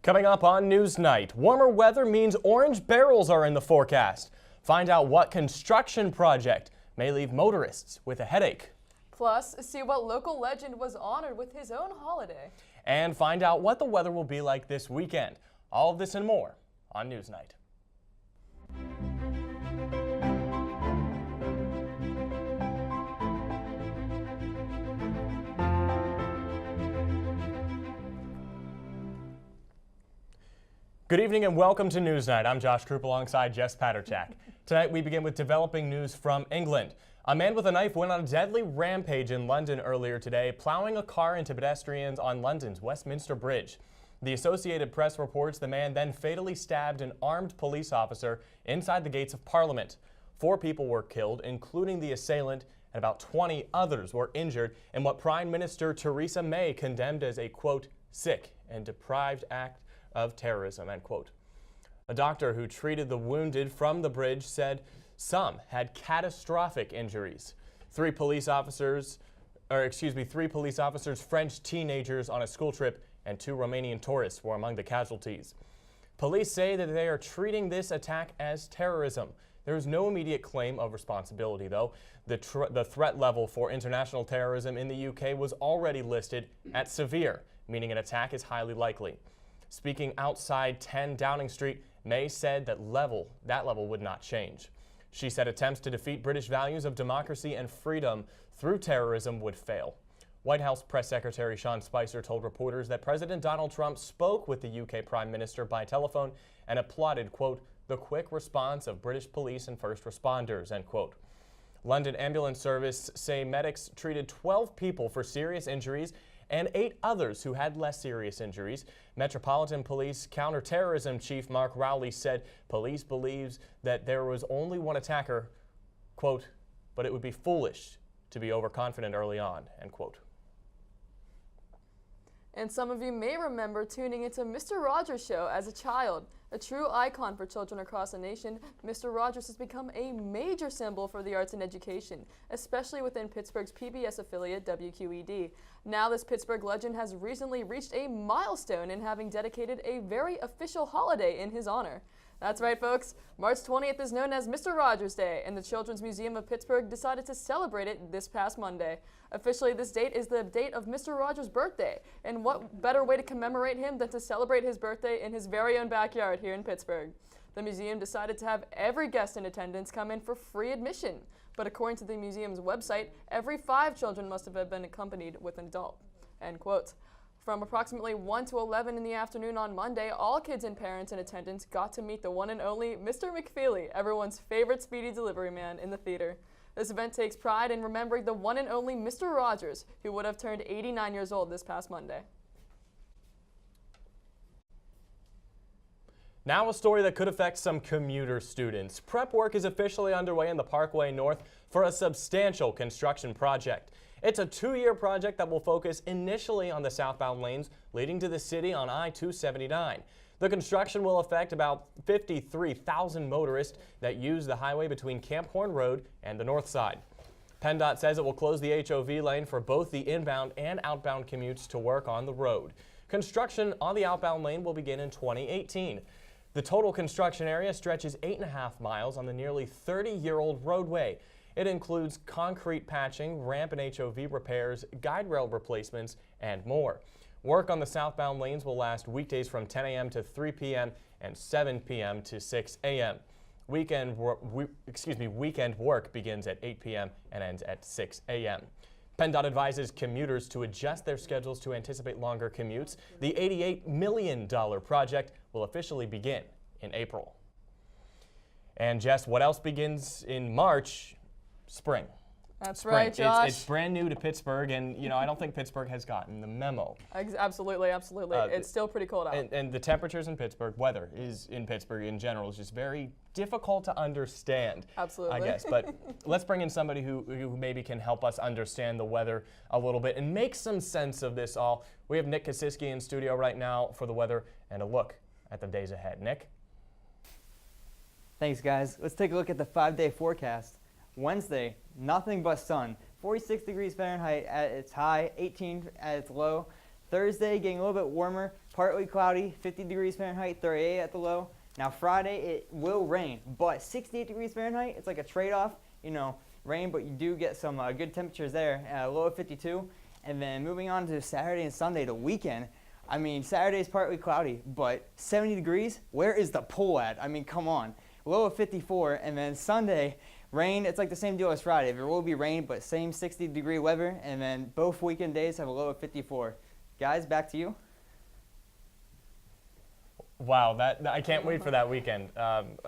Coming up on Newsnight, warmer weather means orange barrels are in the forecast. Find out what construction project may leave motorists with a headache. Plus, see what local legend was honored with his own holiday. And find out what the weather will be like this weekend. All of this and more on Newsnight. Good evening and welcome to Newsnight. I'm Josh Croup alongside Jess Paterchak. Tonight we begin with developing news from England. A man with a knife went on a deadly rampage in London earlier today, plowing a car into pedestrians on London's Westminster Bridge. The Associated Press reports the man then fatally stabbed an armed police officer inside the gates of Parliament. 4 people were killed, including the assailant, and about 20 others were injured in what Prime Minister Theresa May condemned as a, quote, sick and deprived act of terrorism, end quote. A doctor who treated the wounded from the bridge said some had catastrophic injuries. 3 police officers, French teenagers on a school trip, and 2 Romanian tourists were among the casualties. Police say that they are treating this attack as terrorism. There is no immediate claim of responsibility, though. The threat level for international terrorism in the UK was already listed at severe, meaning an attack is highly likely. Speaking outside 10 Downing Street, May said that level would not change. She said attempts to defeat British values of democracy and freedom through terrorism would fail. White House Press Secretary Sean Spicer told reporters that President Donald Trump spoke with the UK Prime Minister by telephone and applauded, quote, the quick response of British police and first responders, end quote. London Ambulance Service say medics treated 12 people for serious injuries and 8 others who had less serious injuries. Metropolitan Police Counterterrorism Chief Mark Rowley said police believes that there was only one attacker, quote, but it would be foolish to be overconfident early on, end quote. And some of you may remember tuning into Mr. Rogers' show as a child. A true icon for children across the nation, Mr. Rogers has become a major symbol for the arts and education, especially within Pittsburgh's PBS affiliate WQED. Now this Pittsburgh legend has recently reached a milestone in having dedicated a very official holiday in his honor. That's right, folks. March 20th is known as Mr. Rogers Day, and the Children's Museum of Pittsburgh decided to celebrate it this past Monday. Officially, this date is the date of Mr. Rogers' birthday, and what better way to commemorate him than to celebrate his birthday in his very own backyard here in Pittsburgh. The museum decided to have every guest in attendance come in for free admission, but according to the museum's website, every 5 children must have been accompanied with an adult, end quote. From approximately 1 to 11 in the afternoon on Monday, all kids and parents in attendance got to meet the one and only Mr. McFeely, everyone's favorite speedy delivery man, in the theater. This event takes pride in remembering the one and only Mr. Rogers, who would have turned 89 years old this past Monday. Now a story that could affect some commuter students. Prep work is officially underway in the Parkway North for a substantial construction project. It's a 2-year project that will focus initially on the southbound lanes leading to the city on I-279. The construction will affect about 53,000 motorists that use the highway between Camp Horn Road and the north side. PennDOT says it will close the HOV lane for both the inbound and outbound commutes to work on the road. Construction on the outbound lane will begin in 2018. The total construction area stretches 8.5 miles on the nearly 30-year-old roadway. It includes concrete patching, ramp and HOV repairs, guide rail replacements, and more. Work on the southbound lanes will last weekdays from 10 a.m. to 3 p.m. and 7 p.m. to 6 a.m. Weekend work begins at 8 p.m. and ends at 6 a.m. PennDOT advises commuters to adjust their schedules to anticipate longer commutes. The $88 million project will officially begin in April. And Jess, what else begins in March? Spring. That's Spring. right, Josh. It's brand new to Pittsburgh, and I don't think Pittsburgh has gotten the memo. Absolutely. It's still pretty cold out. And the temperatures in Pittsburgh, weather is in Pittsburgh in general is just very difficult to understand. Absolutely. I guess, but let's bring in somebody who maybe can help us understand the weather a little bit and make some sense of this all. We have Nick Kasisky in studio right now for the weather and a look at the days ahead. Nick? Thanks, guys. Let's take a look at the 5-day forecast. Wednesday, nothing but sun. 46 degrees Fahrenheit at its high, 18 at its low. Thursday, getting a little bit warmer, partly cloudy, 50 degrees Fahrenheit, 38 at the low. Now Friday, it will rain, but 68 degrees Fahrenheit, it's like a trade-off, you know, rain, but you do get some good temperatures there, low of 52. And then moving on to Saturday and Sunday, the weekend. I mean, Saturday is partly cloudy, but 70 degrees, where is the pool at? I mean, come on. Low of 54, and then Sunday, rain, it's like the same deal as Friday. There will be rain, but same 60-degree weather, and then both weekend days have a low of 54. Guys, back to you. Wow, I can't wait for that weekend.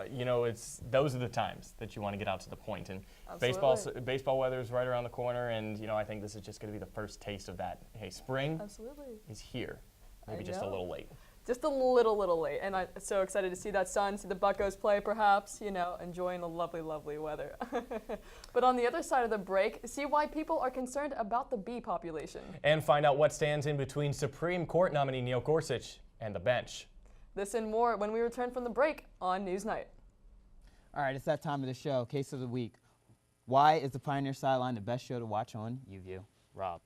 You know, those are the times that you want to get out to the point. And baseball weather is right around the corner, and you know, I think this is just going to be the first taste of that. Hey, spring is here. Maybe just a little late. Just a little late, and I'm so excited to see that sun, see the Buccos play perhaps, you know, enjoying the lovely, lovely weather. But on the other side of the break, see why people are concerned about the bee population. And find out what stands in between Supreme Court nominee Neil Gorsuch and the bench. This and more when we return from the break on NewsNight. All right, it's that time of the show, Case of the Week. Why is the Pioneer Sideline the best show to watch on YouView? Rob.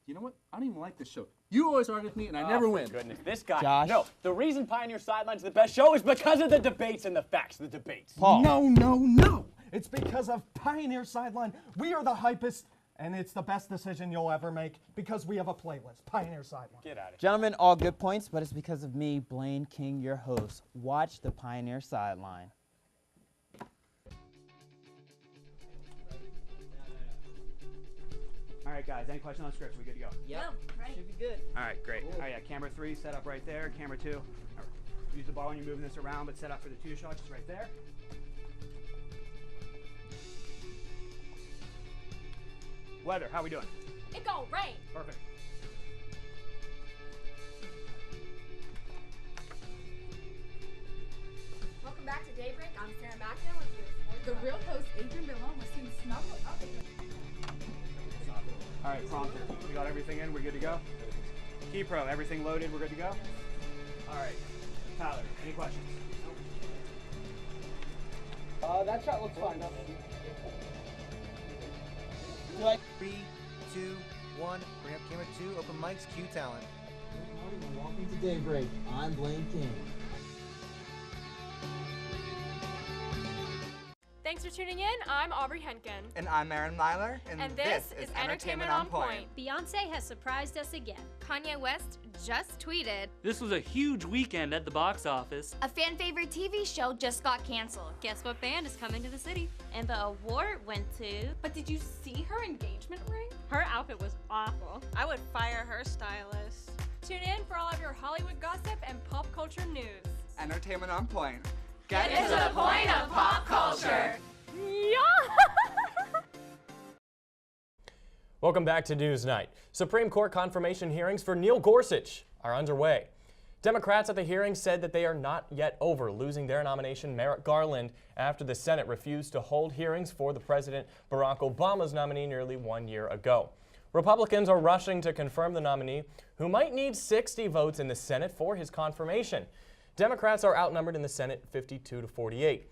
You know what? I don't even like this show. You always argue with me, and I never win. Goodness, this guy. Josh. No, the reason Pioneer Sideline's the best show is because of the debates and the facts. The debates. Paul. No. It's because of Pioneer Sideline. We are the hypest, and it's the best decision you'll ever make because we have a playlist. Pioneer Sideline. Get out of here. Gentlemen, all good points, but it's because of me, Blaine King, your host. Watch the Pioneer Sideline. All right, guys, any questions on scripts? We good to go? Yep. Right. Should be good. All right, great. All right, yeah, camera 3 set up right there. Camera 2. All right. Use the ball when you're moving this around, but set up for the 2 shots just right there. Weather, how we doing? It gon' rain. Perfect. Welcome back to Daybreak. I'm Sarah Mackin with the real host, Adrian Billon, was seen snuggled up. All right, prompter. We got everything in. We're good to go? Key Pro, everything loaded. We're good to go? All right. Tyler, any questions? That shot looks fine. 3, 2, 1. Bring up camera 2. Open mics. Cue talent. Good morning and welcome to Daybreak. I'm Blaine King. Thanks for tuning in. I'm Aubrey Henkin. And I'm Aaron Myler. And this is Entertainment on Point. Beyonce has surprised us again. Kanye West just tweeted, "This was a huge weekend at the box office. A fan favorite TV show just got canceled. Guess what band is coming to the city?" And the award went to... But did you see her engagement ring? Her outfit was awful. I would fire her stylist. Tune in for all of your Hollywood gossip and pop culture news. Entertainment on Point. Get into the point of pop culture. Welcome back to NewsNight. Supreme Court confirmation hearings for Neil Gorsuch are underway. Democrats at the hearing said that they are not yet over losing their nomination, Merrick Garland, after the Senate refused to hold hearings for the President Barack Obama's nominee nearly 1 year ago. Republicans are rushing to confirm the nominee, who might need 60 votes in the Senate for his confirmation. Democrats are outnumbered in the Senate 52-48.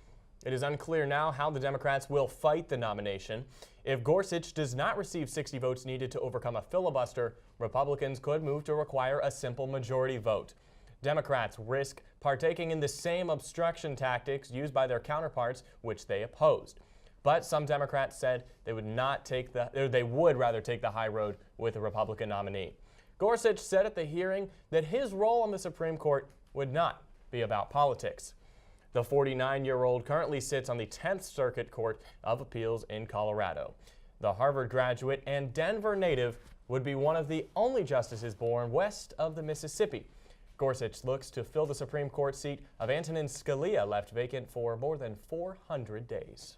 It is unclear now how the Democrats will fight the nomination. If Gorsuch does not receive 60 votes needed to overcome a filibuster, Republicans could move to require a simple majority vote. Democrats risk partaking in the same obstruction tactics used by their counterparts, which they opposed. But some Democrats said they would take the high road with a Republican nominee. Gorsuch said at the hearing that his role on the Supreme Court would not be about politics. The 49-year-old currently sits on the 10th Circuit Court of Appeals in Colorado. The Harvard graduate and Denver native would be one of the only justices born west of the Mississippi. Gorsuch looks to fill the Supreme Court seat of Antonin Scalia, left vacant for more than 400 days.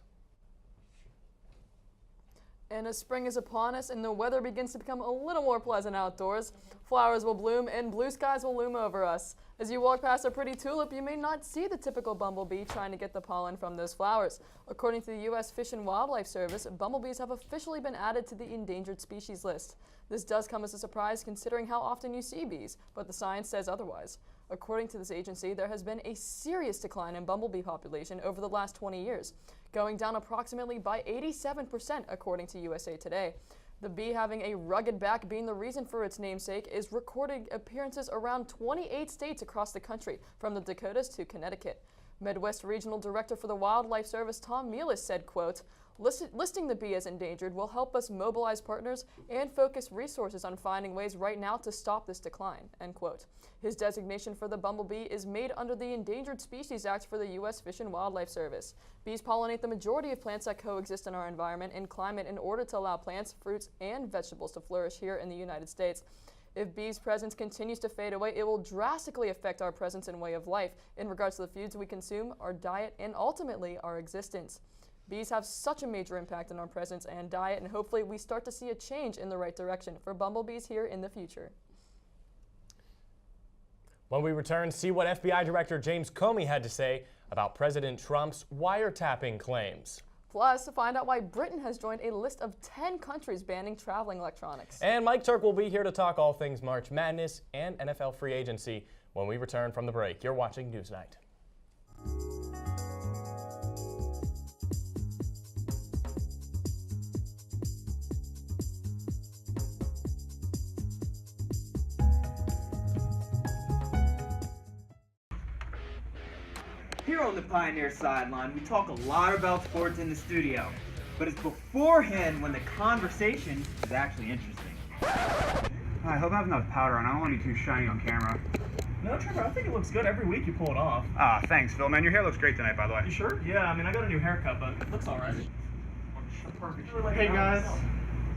And as spring is upon us and the weather begins to become a little more pleasant outdoors, flowers will bloom and blue skies will loom over us. As you walk past a pretty tulip, you may not see the typical bumblebee trying to get the pollen from those flowers. According to the U.S. Fish and Wildlife Service, bumblebees have officially been added to the endangered species list. This does come as a surprise considering how often you see bees, but the science says otherwise. According to this agency, there has been a serious decline in bumblebee population over the last 20 years, going down approximately by 87% according to USA Today. The bee, having a rugged back being the reason for its namesake, is recording appearances around 28 states across the country, from the Dakotas to Connecticut. Midwest Regional Director for the Wildlife Service, Tom Mielis, said, quote, listing the bee as endangered will help us mobilize partners and focus resources on finding ways right now to stop this decline, end quote. His designation for the bumblebee is made under the Endangered Species Act for the U.S. Fish and Wildlife Service. Bees pollinate the majority of plants that coexist in our environment and climate in order to allow plants, fruits, and vegetables to flourish here in the United States. If bees' presence continues to fade away, it will drastically affect our presence and way of life in regards to the foods we consume, our diet, and ultimately our existence. Bees have such a major impact on our presence and diet, and hopefully we start to see a change in the right direction for bumblebees here in the future. When we return, see what FBI Director James Comey had to say about President Trump's wiretapping claims. Plus, to find out why Britain has joined a list of 10 countries banning traveling electronics. And Mike Turk will be here to talk all things March Madness and NFL free agency when we return from the break. You're watching Newsnight. Here on the Pioneer Sideline, we talk a lot about sports in the studio, but it's beforehand when the conversation is actually interesting. I hope I have enough powder on. I don't want to be too shiny on camera. No, Trevor, I think it looks good every week you pull it off. Ah, thanks, Phil. Man, your hair looks great tonight, by the way. You sure? Yeah, I mean, I got a new haircut, but it looks all right. Hey, guys.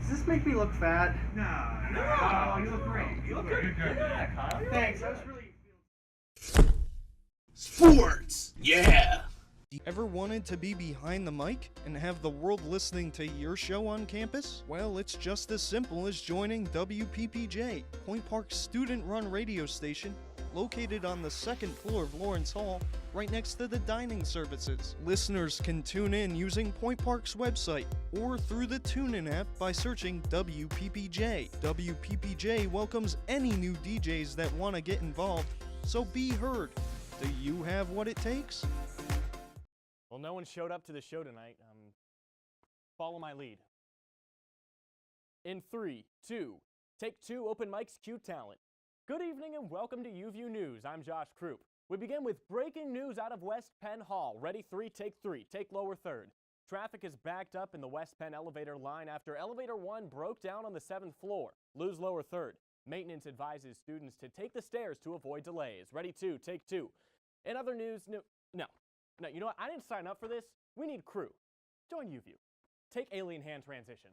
Does this make me look fat? No, you look great. You look good. Yeah, Kyle. Thanks, I was really... Sports! Yeah! Ever wanted to be behind the mic and have the world listening to your show on campus? Well, it's just as simple as joining WPPJ, Point Park's student-run radio station, located on the second floor of Lawrence Hall, right next to the dining services. Listeners can tune in using Point Park's website or through the TuneIn app by searching WPPJ. WPPJ welcomes any new DJs that want to get involved, so be heard. Do you have what it takes? Well, no one showed up to the show tonight. Follow my lead. In 3, 2, take 2, open mics, cue talent. Good evening and welcome to UView News. I'm Josh Croup. We begin with breaking news out of West Penn Hall. Ready, 3, take lower third. Traffic is backed up in the West Penn elevator line after elevator 1 broke down on the 7th floor. Lose lower third. Maintenance advises students to take the stairs to avoid delays. Ready, 2, take 2. In other news, no, you know what? I didn't sign up for this. We need crew. Join UView. Take alien hand transition.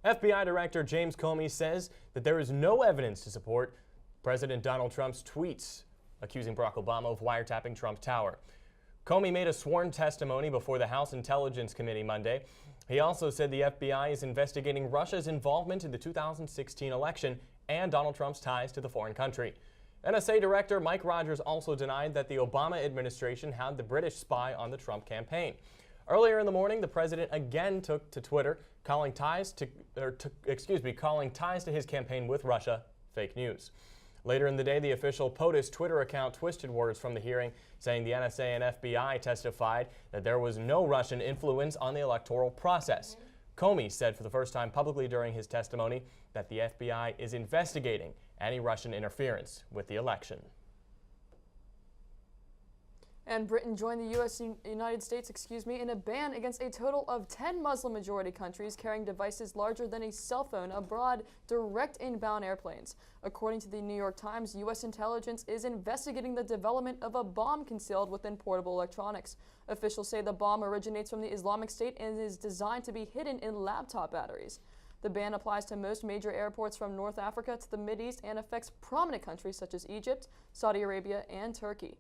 FBI Director James Comey says that there is no evidence to support President Donald Trump's tweets accusing Barack Obama of wiretapping Trump Tower. Comey made a sworn testimony before the House Intelligence Committee Monday. He also said the FBI is investigating Russia's involvement in the 2016 election and Donald Trump's ties to the foreign country. NSA Director Mike Rogers also denied that the Obama administration had the British spy on the Trump campaign. Earlier in the morning, the president again took to Twitter, calling ties to his campaign with Russia fake news. Later in the day, the official POTUS Twitter account twisted words from the hearing, saying the NSA and FBI testified that there was no Russian influence on the electoral process. Comey said for the first time publicly during his testimony that the FBI is investigating any Russian interference with the election. And Britain joined the United States, in a ban against a total of 10 Muslim-majority countries carrying devices larger than a cell phone aboard direct inbound airplanes. According to the New York Times, U.S. intelligence is investigating the development of a bomb concealed within portable electronics. Officials say the bomb originates from the Islamic State and is designed to be hidden in laptop batteries. The ban applies to most major airports from North Africa to the Mideast and affects prominent countries such as Egypt, Saudi Arabia, and Turkey.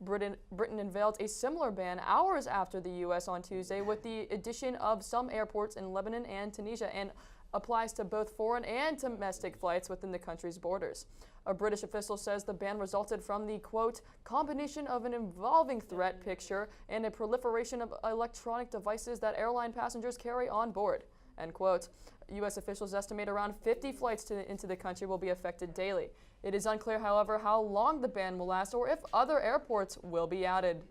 Britain unveiled a similar ban hours after the U.S. on Tuesday with the addition of some airports in Lebanon and Tunisia and applies to both foreign and domestic flights within the country's borders. A British official says the ban resulted from the, quote, combination of an evolving threat picture and a proliferation of electronic devices that airline passengers carry on board, end quote. U.S. officials estimate around 50 flights into the country will be affected daily. It is unclear, however, how long the ban will last or if other airports will be added.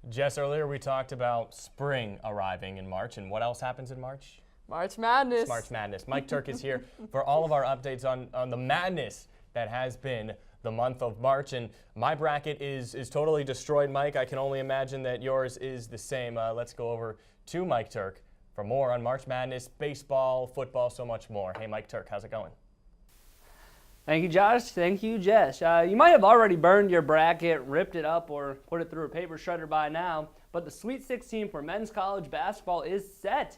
Jess, earlier we talked about spring arriving in March, and what else happens in March? March Madness. It's March Madness. Mike Turk is here for all of our updates on the madness that has been the month of March, and my bracket is totally destroyed, Mike. I can only imagine that yours is the same. Let's go over to Mike Turk for more on March Madness, baseball, football, so much more. Hey, Mike Turk, how's it going? Thank you, Josh. Thank you, Jess. You might have already burned your bracket, ripped it up, or put it through a paper shredder by now, but the Sweet 16 for men's college basketball is set.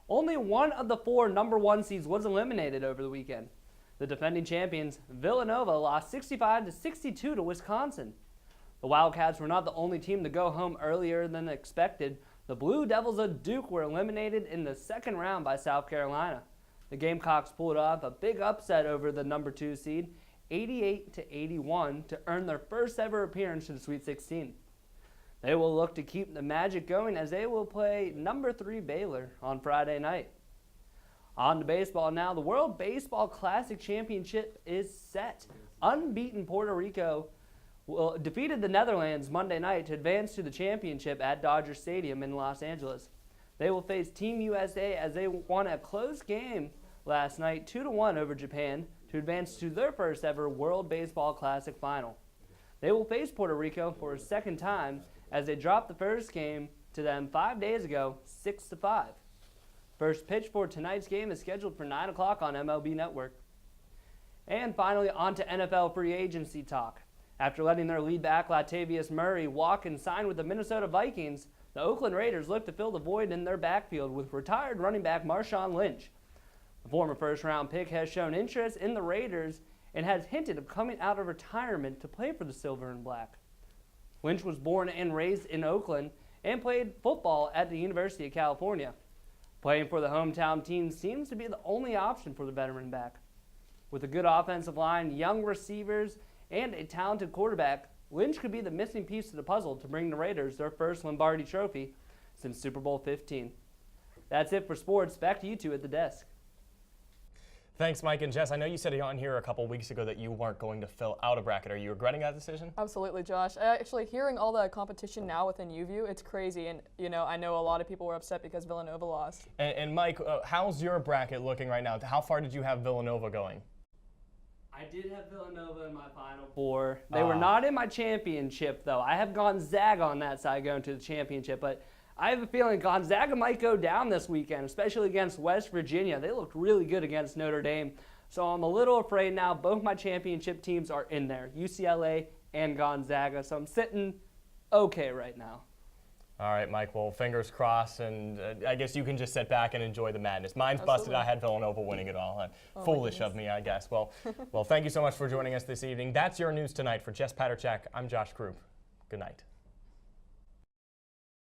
Only one of the 4 number 1 seeds was eliminated over the weekend. The defending champions, Villanova, lost 65-62 to Wisconsin. The Wildcats were not the only team to go home earlier than expected. The Blue Devils of Duke were eliminated in the second round by South Carolina. The Gamecocks pulled off a big upset over the number 2 seed, 88-81, to earn their first ever appearance to the Sweet 16. They will look to keep the magic going as they will play number 3 Baylor on Friday night. On to baseball now. The World Baseball Classic Championship is set. Unbeaten Puerto Rico defeated the Netherlands Monday night to advance to the championship at Dodger Stadium in Los Angeles. They will face Team USA as they won a close game last night 2-1 over Japan to advance to their first ever World Baseball Classic final. They will face Puerto Rico for a second time as they dropped the first game to them 5 days ago, 6-5. First pitch for tonight's game is scheduled for 9 o'clock on MLB Network. And finally, on to NFL free agency talk. After letting their lead back Latavius Murray walk and sign with the Minnesota Vikings, the Oakland Raiders look to fill the void in their backfield with retired running back Marshawn Lynch. The former first-round pick has shown interest in the Raiders and has hinted of coming out of retirement to play for the Silver and Black. Lynch was born and raised in Oakland and played football at the University of California. Playing for the hometown team seems to be the only option for the veteran back. With a good offensive line, young receivers, and a talented quarterback, Lynch could be the missing piece to the puzzle to bring the Raiders their first Lombardi trophy since Super Bowl 15. That's it for sports. Back to you two at the desk. Thanks, Mike and Jess. I know you said on here a couple weeks ago that you weren't going to fill out a bracket. Are you regretting that decision? Absolutely, Josh. Actually, hearing all the competition now within UView, it's crazy. And, I know a lot of people were upset because Villanova lost. And Mike, how's your bracket looking right now? How far did you have Villanova going? I did have Villanova in my Final Four. They were not in my championship, though. I have Gonzaga on that side going to the championship, but I have a feeling Gonzaga might go down this weekend, especially against West Virginia. They looked really good against Notre Dame, so I'm a little afraid now. Both my championship teams are in there, UCLA and Gonzaga, so I'm sitting okay right now. All right, Mike, well, fingers crossed, and I guess you can just sit back and enjoy the madness. Mine's busted. I had Villanova winning it all. Foolish of me, I guess. Well, thank you so much for joining us this evening. That's your news tonight. For Jess Paterchak, I'm Josh Croup. Good night.